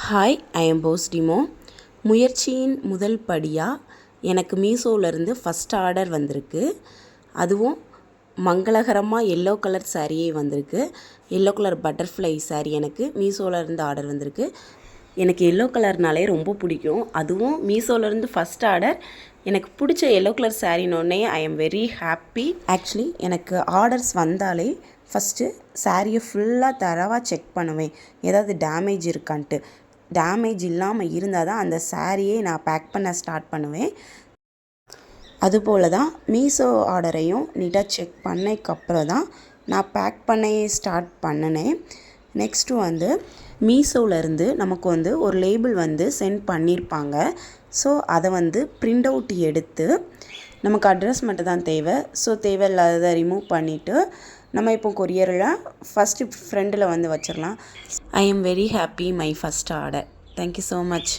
Hi, I am போஸ் டிமோ. முயற்சியின் முதல் படியாக எனக்கு மீஷோவிலேருந்து ஃபஸ்ட் ஆர்டர் வந்திருக்கு. அதுவும் மங்களகரமாக எல்லோ கலர் சாரியே வந்திருக்கு. எல்லோ கலர் பட்டர்ஃப்ளை சாரீ எனக்கு மீஷோவிலேருந்து ஆர்டர் வந்திருக்கு. எனக்கு எல்லோ கலர்னாலே ரொம்ப பிடிக்கும். அதுவும் மீஷோவிலேருந்து ஃபஸ்ட் ஆர்டர். எனக்கு பிடிச்ச எல்லோ கலர் சாரீனோடனே I am very happy. Actually எனக்கு ஆர்டர்ஸ் வந்தாலே ஃபஸ்ட்டு சாரியை ஃபுல்லாக தரவாக செக் பண்ணுவேன், ஏதாவது டேமேஜ் இருக்கான்ட்டு. டேமேஜ் இல்லாமல் இருந்தால் தான் அந்த சாரியை நான் பேக் பண்ண ஸ்டார்ட் பண்ணுவேன். அதுபோல் தான் மீஷோ ஆர்டரையும் நீட்டாக செக் பண்ணதுக்கப்புறம் தான் நான் பேக் பண்ண ஸ்டார்ட் பண்ணினேன். நெக்ஸ்ட்டு மீஷோவிலேருந்து நமக்கு ஒரு லேபிள் சென்ட் பண்ணியிருப்பாங்க. ஸோ அதை பிரிண்ட் அவுட் எடுத்து நமக்கு அட்ரஸ் மட்டும் தான் தேவை. ஸோ தேவையில்லாததை ரிமூவ் பண்ணிவிட்டு நம்ம இப்போ கொரியரில் ஃபஸ்ட்டு ஃப்ரெண்டில் வச்சிடலாம். ஐ am very happy my first order. Thank you so much.